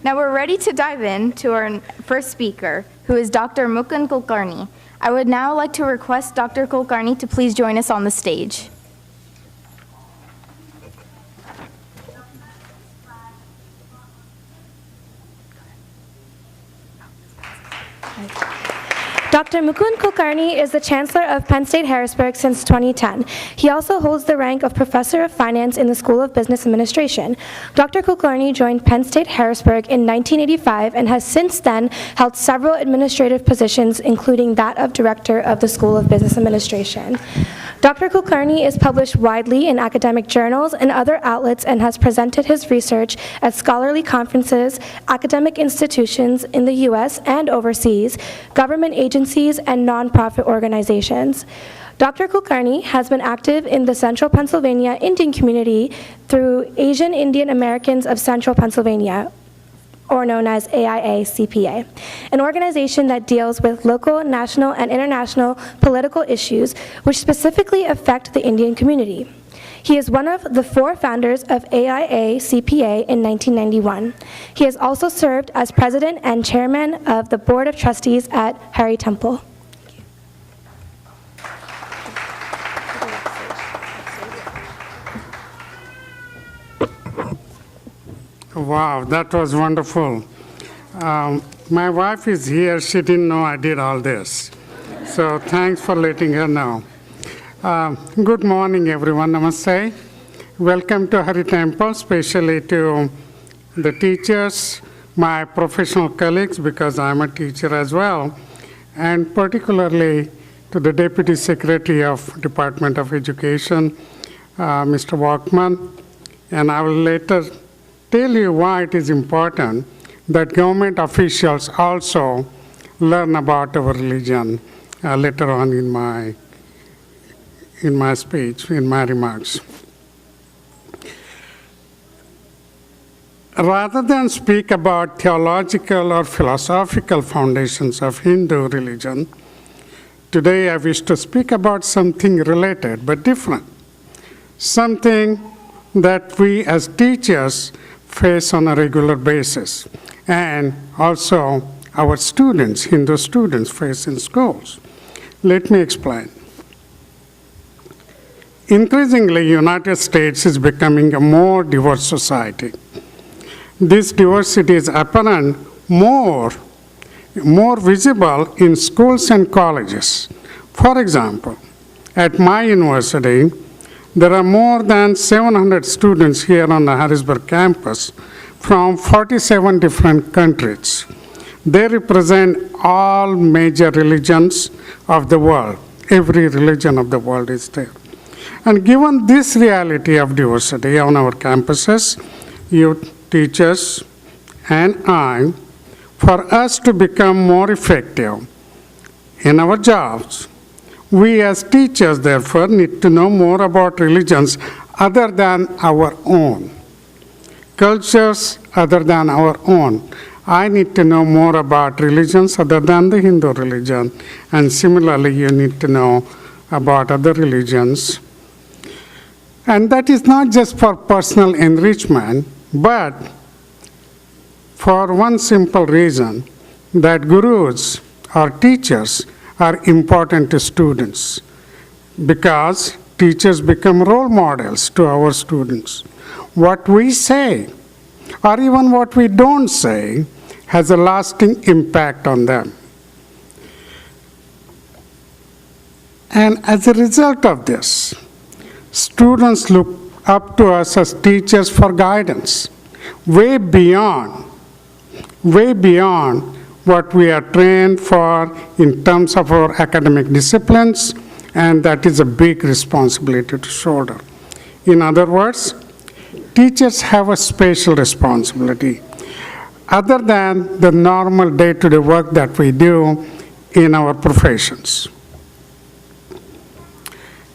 Now we're ready to dive in to our first speaker, who is Dr. Mukund Kulkarni. I would now like to request Dr. Kulkarni to please join us on the stage. Dr. Mukund Kulkarni is the Chancellor of Penn State Harrisburg since 2010. He also holds the rank of Professor of Finance in the School of Business Administration. Dr. Kulkarni joined Penn State Harrisburg in 1985 and has since then held several administrative positions, including that of Director of the School of Business Administration. Dr. Kulkarni is published widely in academic journals and other outlets and has presented his research at scholarly conferences, academic institutions in the U.S. and overseas, government agencies, and nonprofit organizations. Dr. Kulkarni has been active in the Central Pennsylvania Indian community through Asian Indian Americans of Central Pennsylvania, or known as AIA-CPA, an organization that deals with local, national, and international political issues which specifically affect the Indian community. He is one of the 4 founders of AIA-CPA in 1991. He has also served as president and chairman of the Board of Trustees at Hari Temple. Wow, that was wonderful. My wife is here. She didn't know I did all this. So thanks for letting her know. Good morning, everyone. Namaste. Welcome to Hari Temple, especially to the teachers, my professional colleagues, because I'm a teacher as well, and particularly to the Deputy Secretary of Department of Education, Mr. Walkman. And I will later tell you why it is important that government officials also learn about our religion later on in my speech, in my remarks. Rather than speak about theological or philosophical foundations of Hindu religion, today I wish to speak about something related but different, something that we as teachers face on a regular basis, and also our students, Hindu students, face in schools. Let me explain. Increasingly, United States is becoming a more diverse society. This diversity is apparent more visible in schools and colleges. For example, at my university, there are more than 700 students here on the Harrisburg campus from 47 different countries. They represent all major religions of the world. Every religion of the world is there. And given this reality of diversity on our campuses, you teachers and I, for us to become more effective in our jobs, we as teachers, therefore, need to know more about religions other than our own, cultures other than our own. I need to know more about religions other than the Hindu religion, and similarly, you need to know about other religions. And that is not just for personal enrichment, but for one simple reason, that gurus or teachers are important to students, because teachers become role models to our students. What we say, or even what we don't say, has a lasting impact on them. And as a result of this, students look up to us as teachers for guidance, way beyond what we are trained for in terms of our academic disciplines, and that is a big responsibility to shoulder. In other words, teachers have a special responsibility other than the normal day-to-day work that we do in our professions.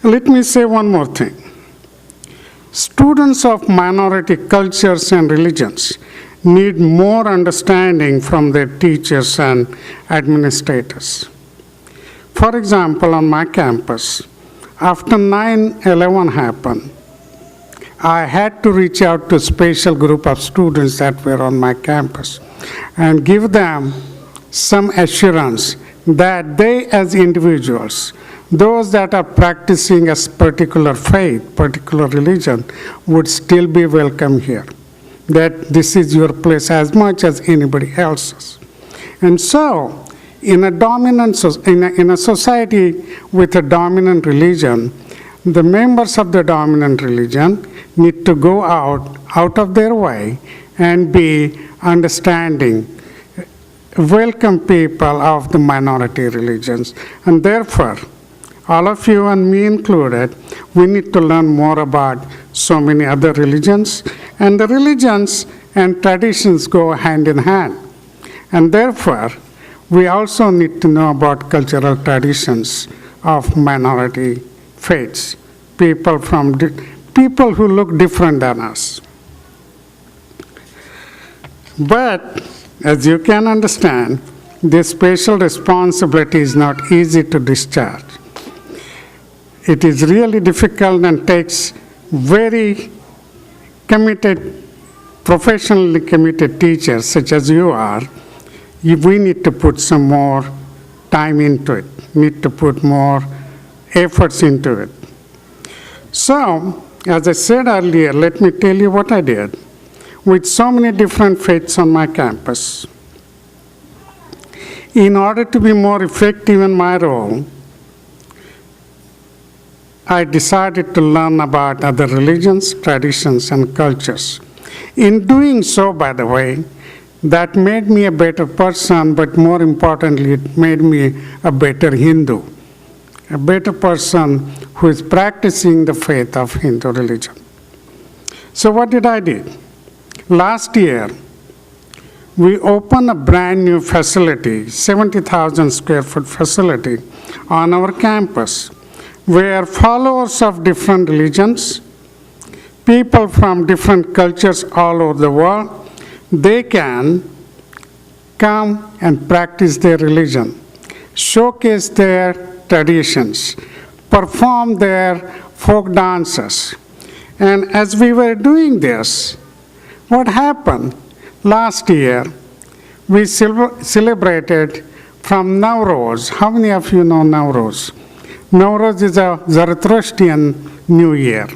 Let me say one more thing. Students of minority cultures and religions need more understanding from their teachers and administrators. For example, on my campus, after 9/11 happened, I had to reach out to a special group of students that were on my campus and give them some assurance that they as individuals, those that are practicing a particular faith, particular religion, would still be welcome here. That this is your place as much as anybody else's. And so, in a society with a dominant religion, the members of the dominant religion need to go out of their way and be understanding, welcome people of the minority religions. And therefore, all of you and me included, we need to learn more about so many other religions. And the religions and traditions go hand in hand. And therefore, we also need to know about cultural traditions of minority faiths, people who look different than us. But as you can understand, this special responsibility is not easy to discharge. It is really difficult and takes very committed, professionally committed teachers such as you are. We need to put some more time into it, need to put more efforts into it. So, as I said earlier, let me tell you what I did. With so many different faiths on my campus, in order to be more effective in my role, I decided to learn about other religions, traditions, and cultures. In doing so, by the way, that made me a better person, but more importantly, it made me a better Hindu, a better person who is practicing the faith of Hindu religion. So what did I do? Last year, we opened a brand new facility, 70,000 square foot facility on our campus, where followers of different religions, people from different cultures all over the world, they can come and practice their religion, showcase their traditions, perform their folk dances. And as we were doing this, what happened? Last year, we celebrated from Nowruz. How many of you know Nowruz? Nowruz is a Zoroastrian New Year.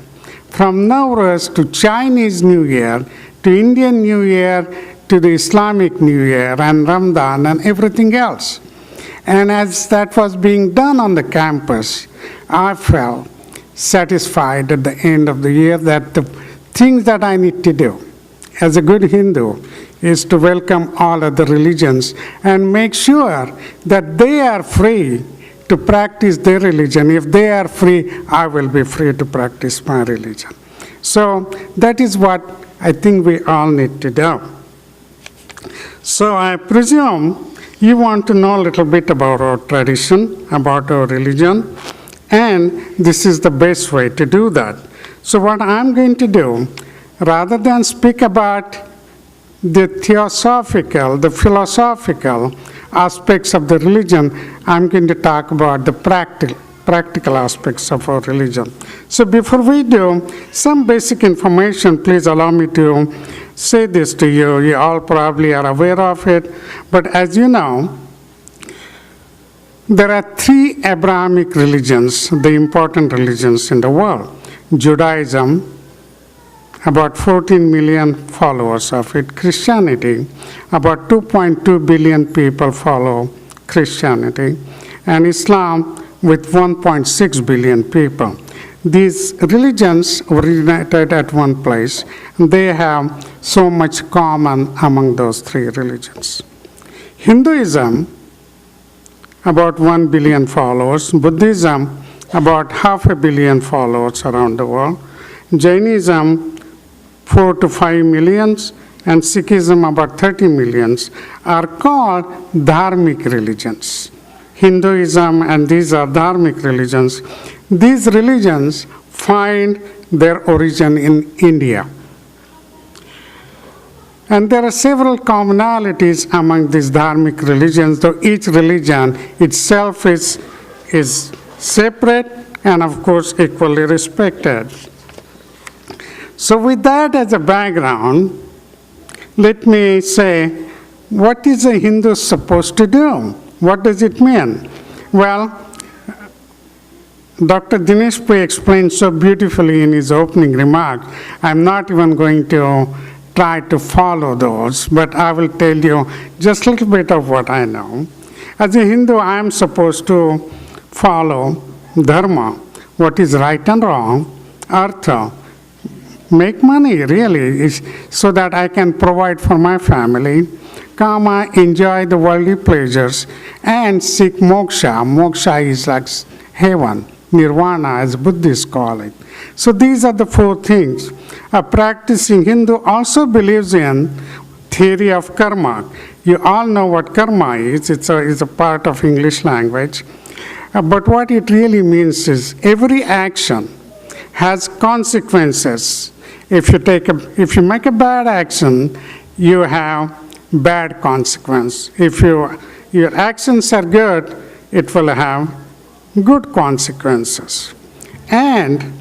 From Nowruz to Chinese New Year, to Indian New Year, to the Islamic New Year, and Ramadan, and everything else. And as that was being done on the campus, I felt satisfied at the end of the year that the things that I need to do as a good Hindu is to welcome all other religions and make sure that they are free to practice their religion. If they are free, I will be free to practice my religion. So that is what I think we all need to do. So I presume you want to know a little bit about our tradition, about our religion, and this is the best way to do that. So what I'm going to do, rather than speak about the theosophical, the philosophical aspects of the religion, I'm going to talk about the practical aspects of our religion. So before we do, some basic information, please allow me to say this to you. You all probably are aware of it, but as you know, there are three Abrahamic religions, the important religions in the world. Judaism, about 14 million followers of it. Christianity, about 2.2 billion people follow Christianity. And Islam, with 1.6 billion people. These religions originated at one place, and they have so much common among those three religions. Hinduism, about 1 billion followers. Buddhism, about 500 million followers around the world. Jainism, 4 to 5 millions, and Sikhism, about 30 millions, are called dharmic religions. Hinduism and these are dharmic religions. These religions find their origin in India. And there are several commonalities among these dharmic religions, though each religion itself is separate and of course equally respected. So with that as a background, let me say, what is a Hindu supposed to do? What does it mean? Well, Dr. Dinesh Pai explained so beautifully in his opening remarks. I'm not even going to try to follow those, but I will tell you just a little bit of what I know. As a Hindu, I am supposed to follow dharma, what is right and wrong, artha, make money really, so that I can provide for my family, kama, enjoy the worldly pleasures, and seek moksha. Moksha is like heaven, nirvana as Buddhists call it. So these are the four things. A practicing Hindu also believes in theory of karma. You all know what karma is. It's a part of English language. But what it really means is every action has consequences. If you make a bad action, you have bad consequence. If your actions are good, it will have good consequences. And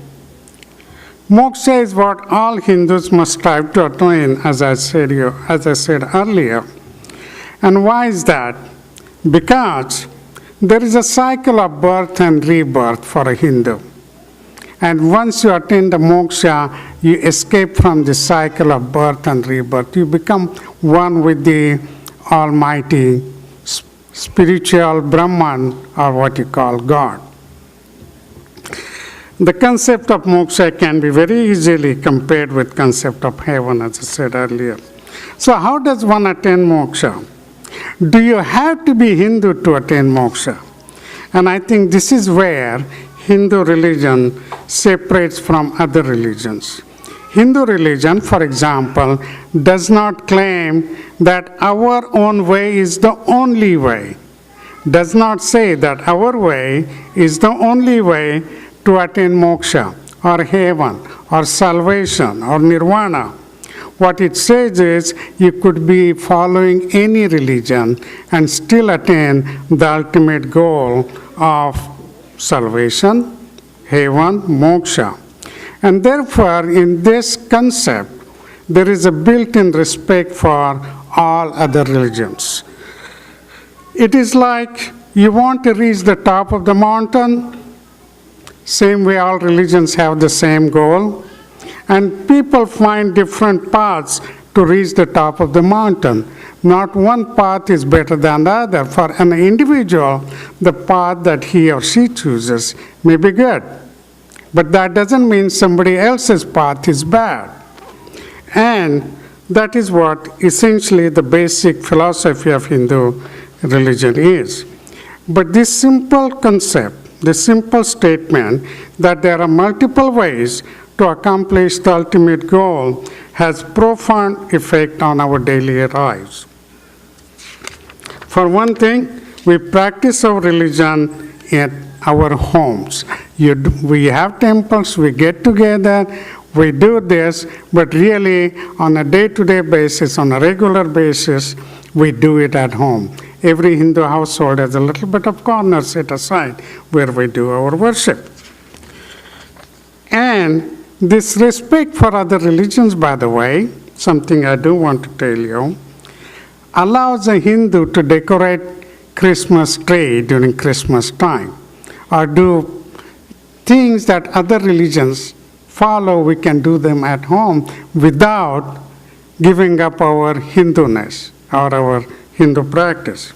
moksha is what all Hindus must strive to attain, as I said earlier. And why is that? Because there is a cycle of birth and rebirth for a Hindu. And once you attain the moksha, you escape from the cycle of birth and rebirth. You become one with the Almighty, spiritual Brahman, or what you call God. The concept of moksha can be very easily compared with concept of heaven, as I said earlier. So how does one attain moksha? Do you have to be Hindu to attain moksha? And I think this is where Hindu religion separates from other religions. Hindu religion, for example, does not claim that our own way is the only way. Does not say that our way is the only way to attain moksha or heaven or salvation or nirvana. What it says is you could be following any religion and still attain the ultimate goal of salvation, heaven, moksha. And therefore, in this concept, there is a built-in respect for all other religions. It is like you want to reach the top of the mountain, same way all religions have the same goal, and people find different paths to reach the top of the mountain. Not one path is better than the other. For an individual, the path that he or she chooses may be good, but that doesn't mean somebody else's path is bad. And that is what essentially the basic philosophy of Hindu religion is. But this simple concept, this simple statement that there are multiple ways to accomplish the ultimate goal has profound effect on our daily lives. For one thing, we practice our religion in our homes. We have temples, we get together, we do this, but really on a day-to-day basis, on a regular basis, we do it at home. Every Hindu household has a little bit of corner set aside where we do our worship. And this respect for other religions, by the way, something I do want to tell you, allows a Hindu to decorate Christmas tree during Christmas time, or do things that other religions follow. We can do them at home without giving up our Hinduness or our Hindu practice.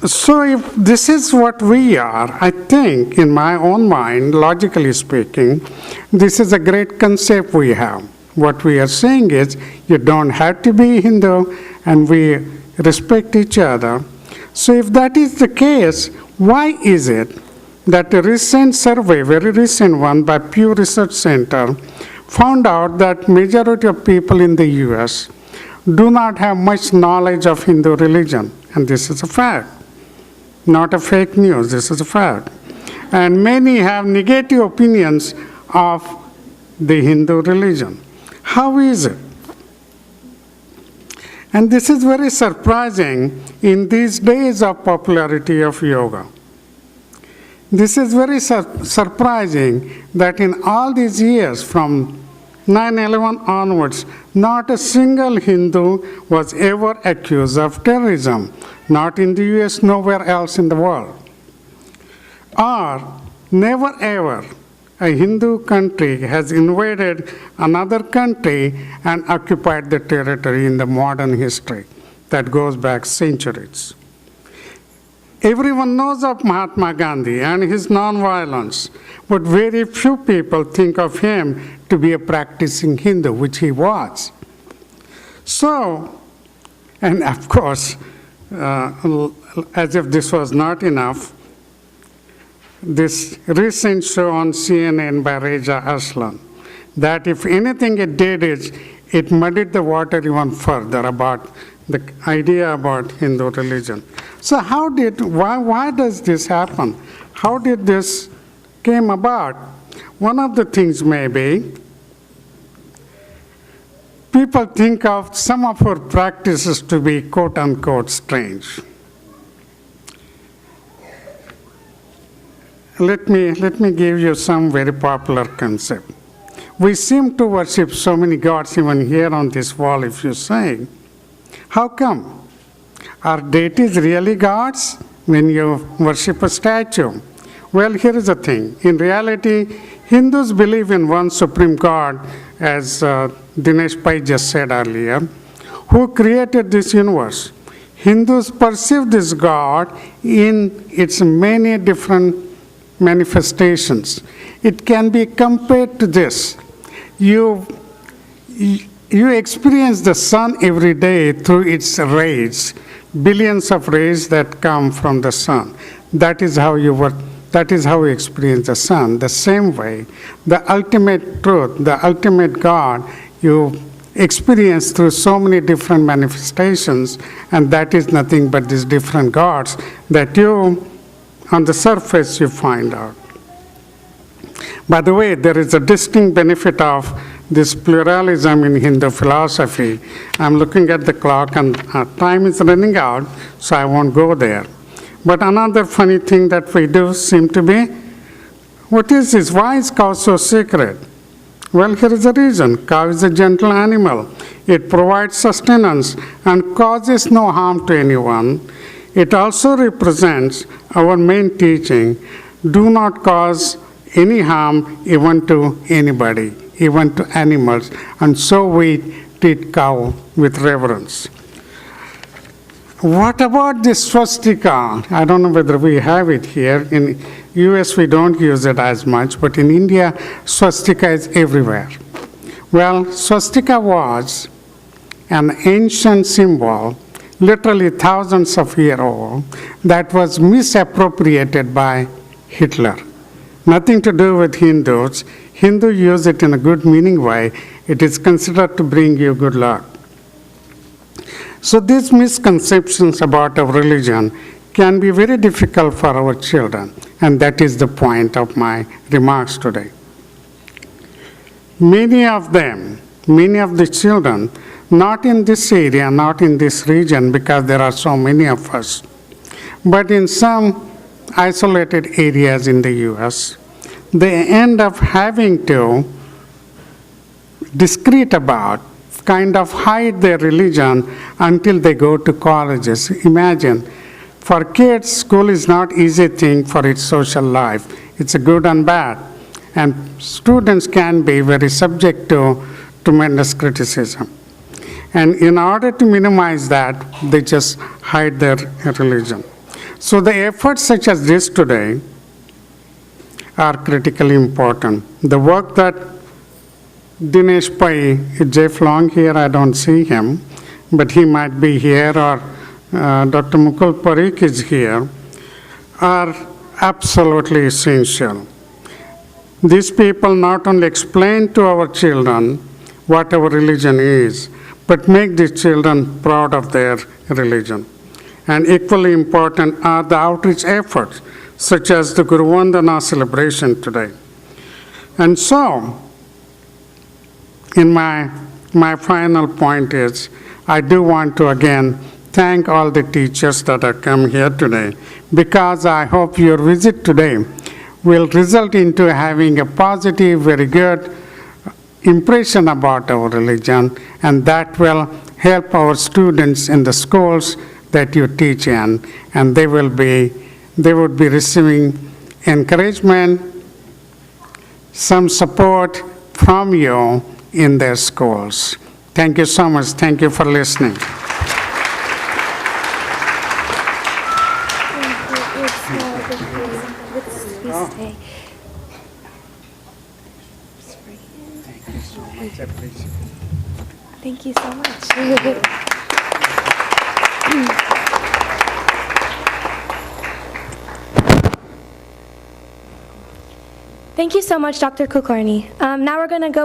So if this is what we are, I think, in my own mind, logically speaking, this is a great concept we have. What we are saying is, you don't have to be Hindu, and we respect each other. So if that is the case, why is it that a recent survey, very recent one by Pew Research Center, found out that majority of people in the US do not have much knowledge of Hindu religion? And this is a fact. Not a fake news, this is a fact. And many have negative opinions of the Hindu religion. How is it? And this is very surprising in these days of popularity of yoga. This is very surprising that in all these years from 9/11 onwards, not a single Hindu was ever accused of terrorism, not in the US, nowhere else in the world. Or never ever a Hindu country has invaded another country and occupied the territory in the modern history that goes back centuries. Everyone knows of Mahatma Gandhi and his nonviolence, but very few people think of him to be a practicing Hindu, which he was. So, and of course, as if this was not enough, this recent show on CNN by Reza Aslan, that if anything it did is, it muddied the water even further about the idea about Hindu religion. So why does this happen? How did this came about? One of the things may be, people think of some of our practices to be quote unquote strange. Let me give you some very popular concept. We seem to worship so many gods even here on this wall, if you say. How come? Are deities really gods when you worship a statue? Well, here is the thing. In reality, Hindus believe in one supreme God, as Dinesh Pai just said earlier, who created this universe. Hindus perceive this God in its many different manifestations. It can be compared to this. You experience the sun every day through its rays, billions of rays that come from the sun. That is how you experience the sun. The same way, the ultimate truth, the ultimate God, you experience through so many different manifestations, and that is nothing but these different gods that you, on the surface, you find out. By the way, there is a distinct benefit of this pluralism in Hindu philosophy. I'm looking at the clock and time is running out, so I won't go there. But another funny thing that we do seem to be, what is this? Why is cow so sacred? Well, here is the reason. Cow is a gentle animal. It provides sustenance and causes no harm to anyone. It also represents our main teaching, do not cause any harm even to anybody, even to animals, and so we treat cow with reverence. What about this swastika? I don't know whether we have it here. In US we don't use it as much, but in India swastika is everywhere. Well, swastika was an ancient symbol, literally thousands of years old, that was misappropriated by Hitler. Nothing to do with Hindus. Hindus use it in a good meaning way. It is considered to bring you good luck. So these misconceptions about our religion can be very difficult for our children, and that is the point of my remarks today. Many of the children, not in this area, not in this region, because there are so many of us, but in some isolated areas in the US, they end up having to discreet about, kind of hide their religion until they go to colleges. Imagine, for kids, school is not easy thing for its social life. It's a good and bad. And students can be very subject to tremendous criticism. And in order to minimize that, they just hide their religion. So the efforts such as this today are critically important. The work that Dinesh Pai, Jeff Long here, I don't see him, but he might be here, or Dr. Mukul Parikh is here, are absolutely essential. These people not only explain to our children what our religion is, but make the children proud of their religion. And equally important are the outreach efforts, such as the Guru Vandana celebration today. And so, in my final point is, I do want to again thank all the teachers that have come here today, because I hope your visit today will result into having a positive, very good impression about our religion, and that will help our students in the schools that you teach in, and they would be receiving encouragement, some support from you in their schools. Thank you so much. Thank you for listening. Thank you so much. Thank you so much, Dr. Kulkarni. Now we're going to go